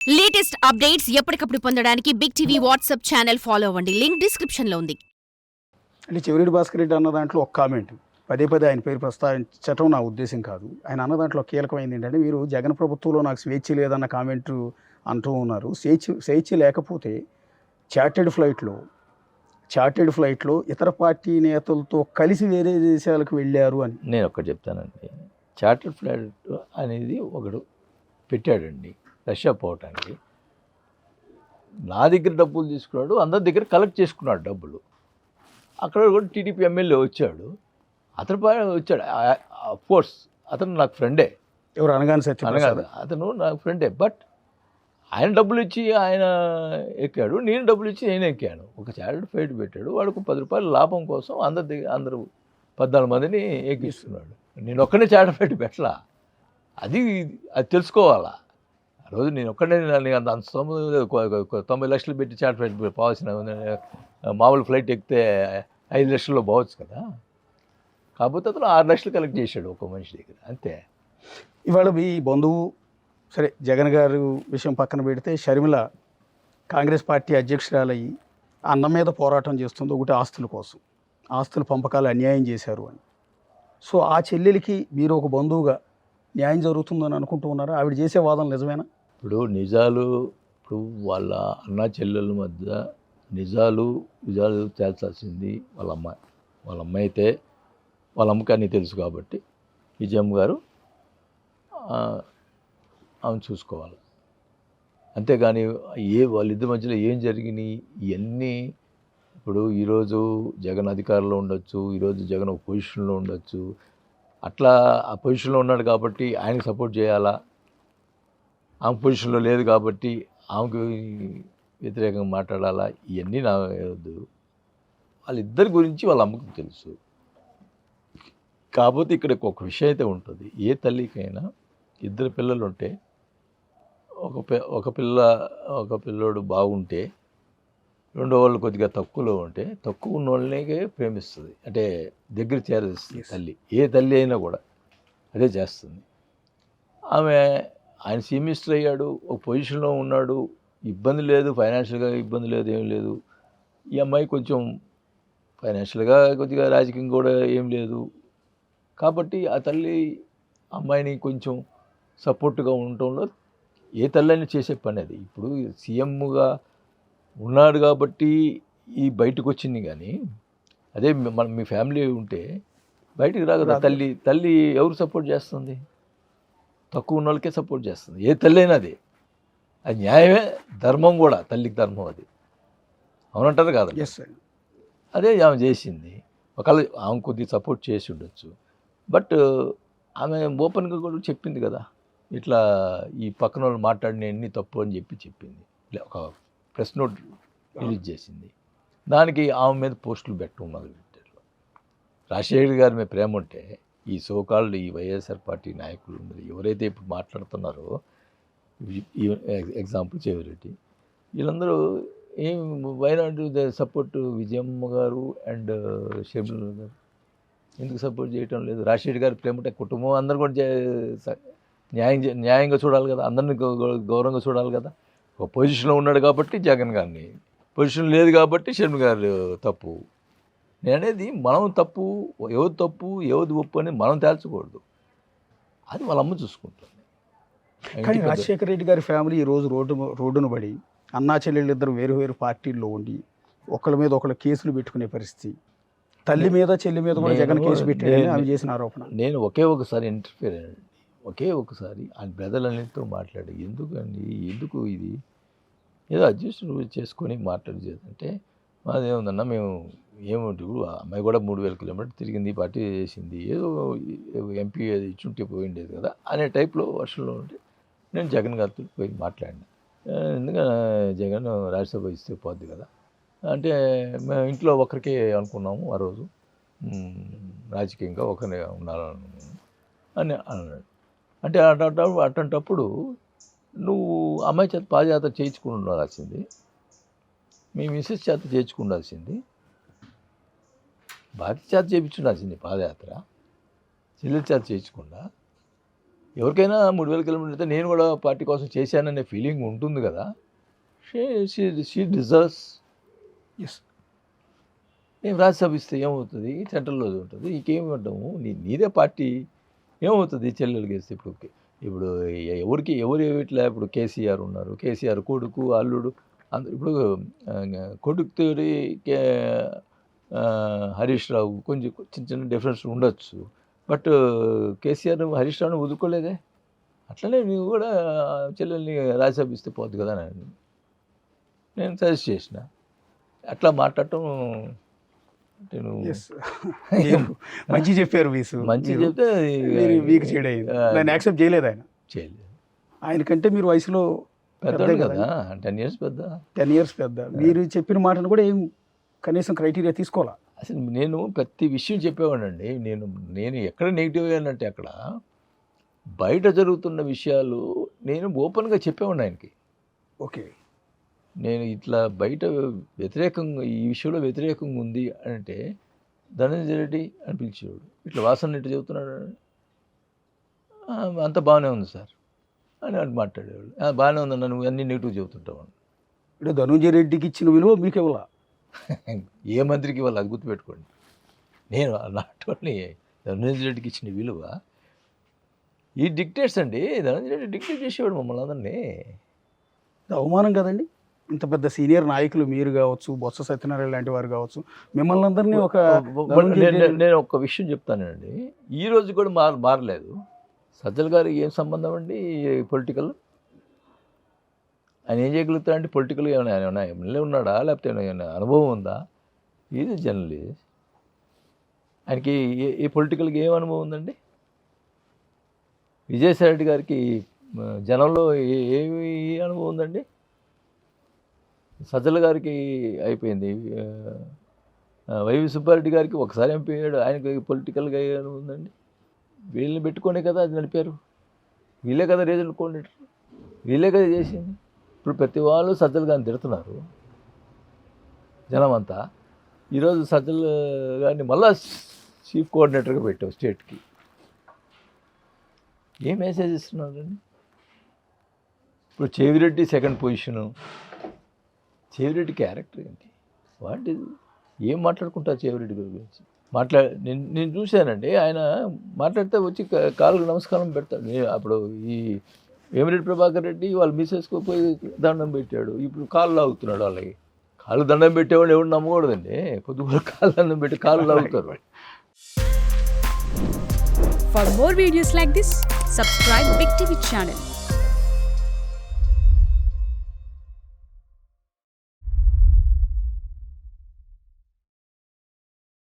Latest updates ఎప్పటికప్పుడు పొందడానికి big TV WhatsApp channel follow అవ్వండి. లింక్ డిస్క్రిప్షన్ లో ఉంది. అంటే చెవిరెడ్డి భాస్కర్ రెడ్డి అన్న దాంట్లో ఒక కామెంట్ పదే పదే ఆయన పేరు ప్రస్తావించటం నా ఉద్దేశం కాదు. ఆయన అన్న దాంట్లో కీలకమైంది ఏంటంటే, మీరు జగన్ ప్రభుత్వంలో నాకు స్వేచ్ఛ లేదన్న కామెంట్ అంటూ ఉన్నారు. స్వేచ్ఛ లేకపోతే చార్టెడ్ ఫ్లైట్లో ఇతర పార్టీ నేతలతో కలిసి వేరే దేశాలకు వెళ్ళారు అని. నేను ఒక్కటి చెప్తానండి. చార్టర్డ్ ఫ్లైట్ అనేది ఒకడు పెట్టాడండి రష్యా పోవటానికి. నా దగ్గర డబ్బులు తీసుకున్నాడు, అందరి దగ్గర కలెక్ట్ చేసుకున్నాడు డబ్బులు. అక్కడ కూడా టీడీపీ ఎమ్మెల్యే వచ్చాడు, అతను వచ్చాడు. కోర్స్ అతను నాకు ఫ్రెండే. ఎవరు అనగానే సత్యప్రసాద్? అతను నాకు ఫ్రెండే. బట్ ఆయన డబ్బులు ఇచ్చి ఆయన ఎక్కాడు, నేను డబ్బులు ఇచ్చి నేను ఎక్కాను. ఒక చార్టర్డ్ ఫ్లైట్ పెట్టాడు, వాడికి 10 రూపాయల లాభం కోసం అందరూ 14 మందిని ఎక్కిస్తున్నాడు. నేను ఒక్కనే చార్టర్డ్ ఫ్లైట్ పెట్టలా. అది తెలుసుకోవాలా. ఆ రోజు నేను ఒక్కడే అంత 90 లక్షలు పెట్టి చార్టర్డ్ ఫ్లైట్ పోవాల్సిన మామూలు ఫ్లైట్ ఎక్కితే 5 లక్షల్లో పోవచ్చు కదా. కాకపోతే అతను 6 లక్షలు కలెక్ట్ చేశాడు ఒక మనిషి దగ్గర, అంతే. ఇవాళ మీ బంధువు, సరే జగన్ గారు విషయం పక్కన పెడితే, షర్మిల కాంగ్రెస్ పార్టీ అధ్యక్షురాలయ్యి అన్నం మీద పోరాటం చేస్తుంది. ఒకటి ఆస్తుల కోసం, ఆస్తుల పంపకాలు అన్యాయం చేశారు అని. సో ఆ చెల్లెలికి మీరు ఒక బంధువుగా న్యాయం జరుగుతుందని అనుకుంటూ ఉన్నారా? ఆవిడ చేసే వాదన నిజమేనా? ఇప్పుడు వాళ్ళ అన్నా చెల్లెల మధ్య నిజాలు తేల్చాల్సింది వాళ్ళ అమ్మాయి అయితే వాళ్ళ అమ్మకి అన్నీ తెలుసు కాబట్టి విజయమ్మ గారు ఆమెను చూసుకోవాలి. అంతేగాని వాళ్ళిద్దరి మధ్యలో ఏం జరిగినాయి ఇవన్నీ, ఇప్పుడు ఈరోజు జగన్ అధికారంలో ఉండొచ్చు, ఈరోజు జగన్ ఒక పొజిషన్లో ఉండొచ్చు. అట్లా ఆ పొజిషన్లో ఉన్నాడు కాబట్టి ఆయనకు సపోర్ట్ చేయాలా? ఆమె పొజిషన్లో లేదు కాబట్టి ఆమెకు వ్యతిరేకంగా మాట్లాడాలా? ఇవన్నీ నా వద్దు. వాళ్ళిద్దరి గురించి వాళ్ళ అమ్మకు తెలుసు. కాకపోతే ఇక్కడ ఒక విషయం అయితే ఉంటుంది. ఏ తల్లికైనా 2 పిల్లలు ఉంటే ఒక పిల్లోడు బాగుంటే రెండో వాళ్ళు కొద్దిగా తక్కువలో ఉంటే తక్కువ ఉన్న వాళ్ళనే ప్రేమిస్తుంది, అంటే దగ్గర చేరేస్తుంది తల్లి. ఏ తల్లి అయినా కూడా అదే చేస్తుంది. ఆయన చీఫ్ మినిస్టర్ అయ్యాడు, ఒక పొజిషన్లో ఉన్నాడు, ఇబ్బంది లేదు, ఫైనాన్షియల్గా ఇబ్బంది లేదు, ఏం లేదు. ఈ అమ్మాయి కొంచెం ఫైనాన్షియల్గా కొద్దిగా రాజకీయంగా కూడా ఏం లేదు. కాబట్టి ఆ తల్లి అమ్మాయిని కొంచెం సపోర్ట్గా ఉండటంలో ఏ తల్లి అయినా చేసే పని అది. ఇప్పుడు సీఎంగా ఉన్నాడు కాబట్టి ఈ బయటకు వచ్చింది, కానీ అదే మీ ఫ్యామిలీ ఉంటే బయటికి రాదు కదా. తల్లి ఎవరు సపోర్ట్ చేస్తుంది? తక్కువ ఉన్న వాళ్ళకే సపోర్ట్ చేస్తుంది. ఏ తల్లి అయినా అది న్యాయమే, ధర్మం కూడా. తల్లికి ధర్మం అది, అవునంటారు కాదు? అదే ఆమె చేసింది. ఒకవేళ ఆమె కొద్దిగా సపోర్ట్ చేసి ఉండొచ్చు, బట్ ఆమె ఓపెన్గా కూడా చెప్పింది కదా, ఇట్లా ఈ పక్కన వాళ్ళు మాట్లాడిన అన్ని తప్పు అని చెప్పింది. ఒక ప్రెస్ నోట్ రిలీజ్ చేసింది. దానికి ఆమె మీద పోస్టులు పెట్టడం మొదలుపెట్టారు. రాజశేఖర్ గారి మీద ప్రేమ ఉంటే ఈ సోకాల్డ్ ఈ వైఎస్ఆర్ పార్టీ నాయకులు ఎవరైతే ఇప్పుడు మాట్లాడుతున్నారో, ఎగ్జాంపుల్ చెవిరెడ్డి, వీళ్ళందరూ వై నాట్ సపోర్ట్ విజయమ్మ గారు అండ్ షర్మిల గారు ఎందుకు సపోర్ట్ చేయటం లేదు? రాజశేఖర్ గారి ప్రేమ ఉంటే కుటుంబం అందరూ కూడా న్యాయంగా చూడాలి కదా, అందరినీ గౌరవంగా చూడాలి కదా. ఒక పొజిషన్లో ఉన్నాడు కాబట్టి జగన్ గారిని, పొజిషన్ లేదు కాబట్టి షర్మిల గారు తప్పు. నేను అనేది మనం తప్పు, ఎవరు తప్పు ఎవరు ఒప్పు అని మనం తేల్చకూడదు. అది వాళ్ళ అమ్మ చూసుకుంటుంది. కానీ రాజశేఖర రెడ్డి గారి ఫ్యామిలీ ఈరోజు రోడ్డును పడి అన్నా చెల్లెళ్ళు ఇద్దరు వేరు పార్టీల్లో ఉండి ఒకళ్ళ మీద ఒకళ్ళ కేసులు పెట్టుకునే పరిస్థితి, తల్లి మీద చెల్లి మీద కూడా జగన్ కేసు పెట్టాడని ఆమె చేసిన ఆరోపణ. నేను ఒకసారి ఇంటర్ఫియర్ అయ్యాను. ఒకసారి ఆ బ్రదర్లన్నిటితో మాట్లాడి, ఎందుకు ఇది ఏదో అడ్జస్ట్ చేసుకొని మాట్లాడేదంటే, మాదేముందన్నా మేము ఏమిటి, అమ్మాయి కూడా 3000 కిలోమీటర్లు తిరిగింది, పార్టీ చేసింది, ఏదో ఎంపీ అది ఇచ్చుంటే పోయిండేది కదా అనే టైప్లో వర్షంలో ఉంటే నేను జగన్ గారితో పోయి మాట్లాడినా. ఎందుకంటే జగన్ రాజ్యసభ ఇస్తే పోద్ది కదా అంటే, మేము ఇంట్లో ఒకరికే అనుకున్నాము ఆ రోజు, రాజకీయంగా ఒకరినే ఉండాలనుకున్నాము అని అన్నాడు. అంటే అట్లాంటప్పుడు నువ్వు అమ్మాయి చేత పాదయాత్ర చేయించుకుని ఉండాల్సింది, మీ మిస్సెస్ చేత చేయించుకుండాల్సింది, భారతి చేత చేయించుండాల్సింది పాదయాత్ర, చెల్లెల చేత చేయించకుండా ఎవరికైనా 3,000 కిలోమీటర్లు అయితే నేను కూడా పార్టీ కోసం చేశాననే ఫీలింగ్ ఉంటుంది కదా. She deserves. ఎస్. ఏం రాజ్యసభ ఇస్తే ఏమవుతుంది, సెంట్రల్లో ఉంటుంది, ఇంకేమివ్వడము, నీదే పార్టీ ఏమవుతుంది చెల్లెలు గెలిస్తే. ఇప్పుడు ఎవరు ఇట్లా ఇప్పుడు కేసీఆర్ ఉన్నారు, కేసీఆర్ కొడుకు అల్లుడు అందరు. ఇప్పుడు కొడుకుతో హరీష్ రావు కొంచెం చిన్న డిఫరెన్స్ ఉండొచ్చు, బట్ కేసీఆర్ హరీష్ రావుని వదులుకోలేదే. అట్లనే నువ్వు కూడా చెల్లెల్ని రాజ్యసభ ఇస్తే పోద్ది కదా అని నేను సజెస్ట్ చేసిన. అట్లా మాట్లాడటం నేను మంచి చెప్పారు వీసు. మంచి చెప్తే వీక్ చేయలేదు, దాన్ని యాక్సెప్ట్ చేయలేదు ఆయన. చేయలేదు. ఆయనకంటే మీరు వయసులో పెద్ద కదా, 10 years పెద్ద. 10 years పెద్ద. మీరు చెప్పిన మాటను కూడా ఏం కనీసం క్రైటీరియా తీసుకోవాలా. అసలు నేను ప్రతి విషయం చెప్పేవాడినండి. నేను ఎక్కడ నెగిటివ్ అయ్యానంటే అక్కడ బయట జరుగుతున్న విషయాలు నేను ఓపెన్గా చెప్పేవాడిని ఆయనకి. ఓకే, నేను ఇట్లా బయట వ్యతిరేకంగా ఈ విషయంలో వ్యతిరేకంగా ఉంది అంటే ధనంజయ రెడ్డి అని పిలిచేవాడు. ఇట్లా వాసన ఇట్లా చెబుతున్నాడు, అంత బాగానే ఉంది సార్ అని మాట్లాడేవాడు. బాగానే ఉందన్న, నువ్వు అన్ని నెగిటివ్ చెబుతుంటావు. ఇప్పుడు ధనంజయ రెడ్డికి ఇచ్చిన విలువ మీకు ఇవ్వాలా? ఏ మంత్రికి ఇవ్వాలి అది గుర్తుపెట్టుకోండి. నేను నాట్ ఓన్లీ ధనంజయ రెడ్డికి ఇచ్చిన విలువ, ఈ డిక్టేట్స్ అండి. ధనంజయ రెడ్డి డిక్టేట్ చేసేవాడు మమ్మల్ని అందరినీ. అవమానం కదండి. ఇంత పెద్ద సీనియర్ నాయకులు మీరు కావచ్చు, బొత్స సత్యనారాయణ లాంటి వారు కావచ్చు, మిమ్మల్ని అందరినీ ఒక నేను ఒక విషయం చెప్తానండి. ఈ రోజు కూడా మారలేదు. సజ్జల గారికి ఏం సంబంధం అండి పొలిటికల్? ఆయన ఏం చేయగలుగుతా అంటే పొలిటికల్గా ఏమైనా ఎమ్మెల్యే ఉన్నాడా, లేకపోతే ఏమైనా అనుభవం ఉందా? Is journalist. ఆయనకి ఏ పొలిటికల్గా ఏం అనుభవం ఉందండి? విజయసాయి రెడ్డి గారికి జనంలో ఏమి అనుభవం ఉందండి? సజ్జల గారికి అయిపోయింది. వైవి సుబ్బారెడ్డి గారికి ఒకసారి ఎంపీ అయ్యాడు, ఆయనకి పొలిటికల్గా అనుభవం ఉందండి? వీళ్ళని పెట్టుకోనే కదా అది నడిపారు, వీళ్ళే కదా రీజనల్ కోఆర్డినేటర్, వీళ్ళే కదా చేసింది. ఇప్పుడు ప్రతి వాళ్ళు సజ్జల గారిని తిడుతున్నారు జనం అంతా. ఈరోజు సజ్జల గారిని మళ్ళా చీఫ్ కోఆర్డినేటర్గా పెట్టావు స్టేట్కి. ఏం మెసేజ్ ఇస్తున్నారండి? ఇప్పుడు Chevireddy second position. Chevireddy character ఏంటి? వాటి ఏం మాట్లాడుకుంటారు చెవిరెడ్డి గురించి? నేను చూశానండి, ఆయన మాట్లాడితే వచ్చి కాళ్ళకు నమస్కారం పెడతాడు. అప్పుడు ఈ వేమిరెడ్డి ప్రభాకర్ రెడ్డి వాళ్ళ మిస్సెస్కి పోయి దండం పెట్టాడు, ఇప్పుడు కాళ్ళు లాగుతున్నాడు. వాళ్ళకి కాళ్ళు దండం పెట్టేవాళ్ళు ఎవరు నమ్మకూడదండి. కొద్దిగా కాళ్ళు దండం పెట్టి కాళ్ళు లాగుతారు. For more videos like this, subscribe Big TV channel.